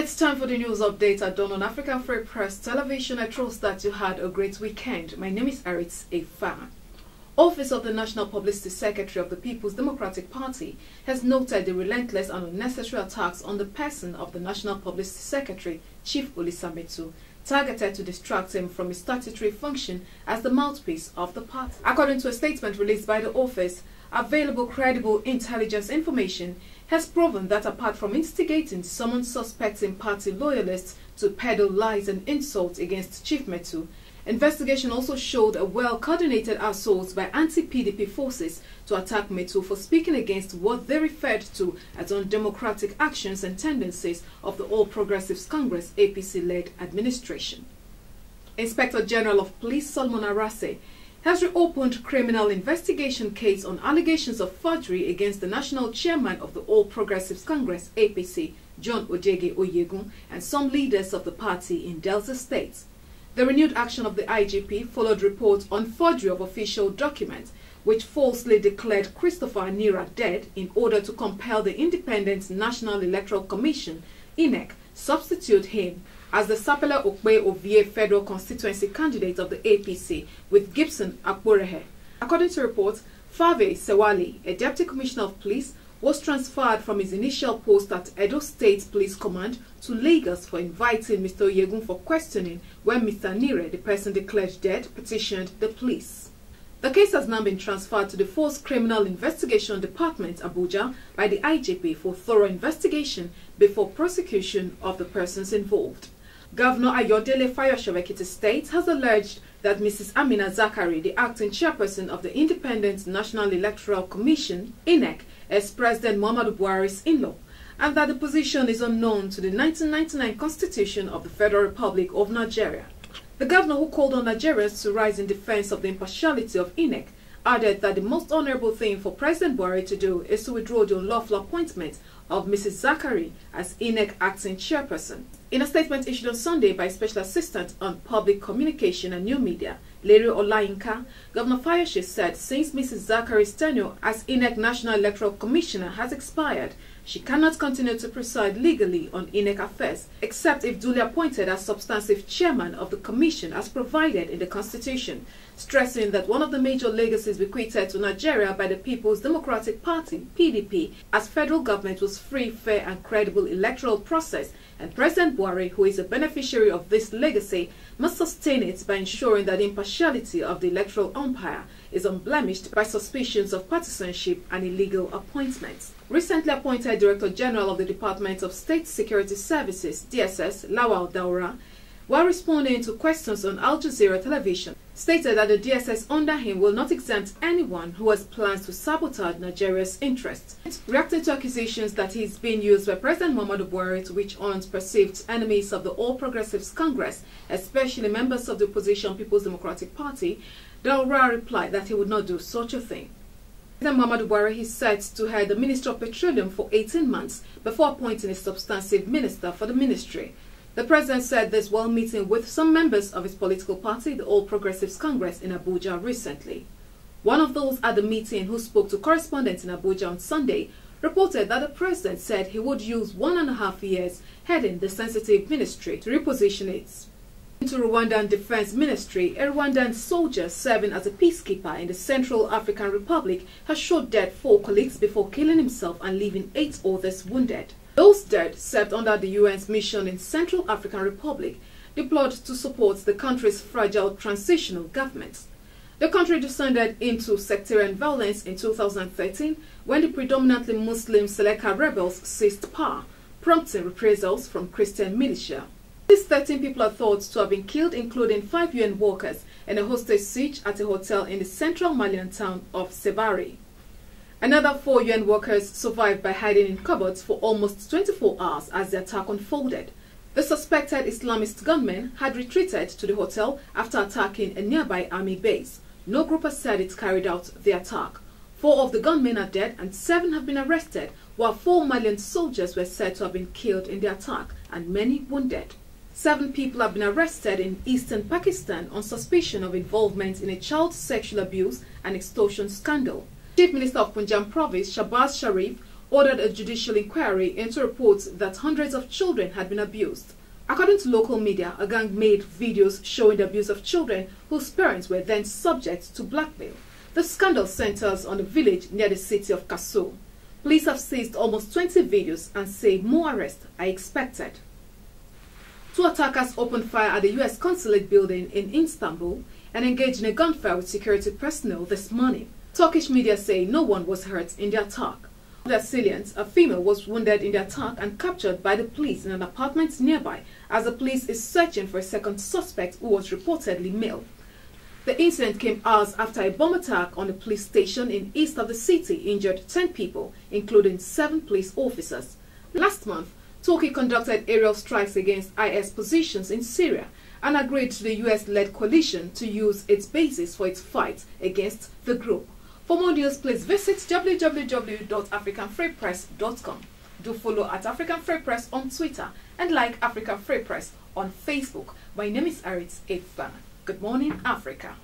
It's time for the news update at Dawn on African Free Press Television. I trust that you had a great weekend. My name is Aritz Efa. Office of the National Publicity Secretary of the People's Democratic Party has noted the relentless and unnecessary attacks on the person of the National Publicity Secretary, Chief Olisa Metu, targeted to distract him from his statutory function as the mouthpiece of the party. According to a statement released by the office, available credible intelligence information has proven that apart from instigating some suspecting party loyalists to peddle lies and insults against Chief Metu, investigation also showed a well-coordinated assault by anti-PDP forces to attack Metu for speaking against what they referred to as undemocratic actions and tendencies of the All Progressives Congress APC-led administration. Inspector General of Police Solomon Arase has reopened criminal investigation case on allegations of forgery against the national chairman of the All Progressives Congress APC, John Ojege Oyegun, and some leaders of the party in Delta State. The renewed action of the IGP followed reports on forgery of official documents, which falsely declared Christopher Anira dead in order to compel the Independent National Electoral Commission, INEC, substitute him as the Sapele Okpe Ovie federal constituency candidate of the APC with Gibson Akporehe. According to reports, Fave Sewali, a deputy commissioner of police, was transferred from his initial post at Edo State Police Command to Lagos for inviting Mr. Oyegun for questioning when Mr. Nire, the person declared dead, petitioned the police. The case has now been transferred to the Force Criminal Investigation Department, Abuja, by the IGP for thorough investigation before prosecution of the persons involved. Governor Ayodele Fayose of Ekiti State has alleged that Mrs. Amina Zakari, the acting chairperson of the Independent National Electoral Commission, INEC, is President Muhammadu Buhari's in-law, and that the position is unknown to the 1999 Constitution of the Federal Republic of Nigeria. The governor, who called on Nigerians to rise in defense of the impartiality of INEC, added that the most honorable thing for President Buhari to do is to withdraw the unlawful appointment of Mrs. Zakari as INEC acting chairperson. In a statement issued on Sunday by Special Assistant on Public Communication and New Media, Larry Olayinka, Governor Fayose said since Mrs. Zakari's tenure as INEC National Electoral Commissioner has expired, she cannot continue to preside legally on INEC affairs, except if duly appointed as substantive chairman of the commission as provided in the Constitution, stressing that one of the major legacies bequeathed to Nigeria by the People's Democratic Party, PDP, as federal government was free, fair and credible electoral process, and President Buhari, who is a beneficiary of this legacy, must sustain it by ensuring that the impartiality of the electoral umpire is unblemished by suspicions of partisanship and illegal appointments. Recently appointed Director General of the Department of State Security Services, DSS, Lawal Daura, while responding to questions on Al Jazeera television, stated that the DSS under him will not exempt anyone who has plans to sabotage Nigeria's interests. Reacting to accusations that he is being used by President Muhammadu Buhari to witch hunt perceived enemies of the All Progressives Congress, especially members of the opposition People's Democratic Party, Daura replied that he would not do such a thing. President Muhammadu Buhari is set to head the Ministry of Petroleum for 18 months before appointing a substantive minister for the ministry. The president said this while meeting with some members of his political party, the All Progressives Congress, in Abuja recently. One of those at the meeting who spoke to correspondents in Abuja on Sunday reported that the president said he would use 1.5 years heading the sensitive ministry to reposition it. Into Rwandan Defense Ministry, a Rwandan soldier serving as a peacekeeper in the Central African Republic has shot dead 4 colleagues before killing himself and leaving 8 others wounded. Those dead served under the UN's mission in Central African Republic, deployed to support the country's fragile transitional government. The country descended into sectarian violence in 2013 when the predominantly Muslim Seleka rebels seized power, prompting reprisals from Christian militia. These 13 people are thought to have been killed, including 5 UN workers, in a hostage siege at a hotel in the central Malian town of Sebari. Another 4 UN workers survived by hiding in cupboards for almost 24 hours as the attack unfolded. The suspected Islamist gunmen had retreated to the hotel after attacking a nearby army base. No group has said it carried out the attack. 4 of the gunmen are dead and 7 have been arrested, while 4 Malian soldiers were said to have been killed in the attack and many wounded. 7 people have been arrested in eastern Pakistan on suspicion of involvement in a child sexual abuse and extortion scandal. Chief Minister of Punjab Province, Shahbaz Sharif, ordered a judicial inquiry into reports that hundreds of children had been abused. According to local media, a gang made videos showing the abuse of children whose parents were then subject to blackmail. The scandal centers on a village near the city of Kasso. Police have seized almost 20 videos and say more arrests are expected. 2 attackers opened fire at the U.S. consulate building in Istanbul and engaged in a gunfire with security personnel this morning. Turkish media say no one was hurt in the attack. The assailants, a female, was wounded in the attack and captured by the police in an apartment nearby as the police is searching for a second suspect who was reportedly male. The incident came hours after a bomb attack on a police station in east of the city injured 10 people, including 7 police officers. Last month, Turkey conducted aerial strikes against IS positions in Syria and agreed to the US-led coalition to use its bases for its fight against the group. For more news, please visit www.africanfreepress.com. Do follow at African Free Press on Twitter and like African Free Press on Facebook. My name is Arit Efan. Good morning, Africa.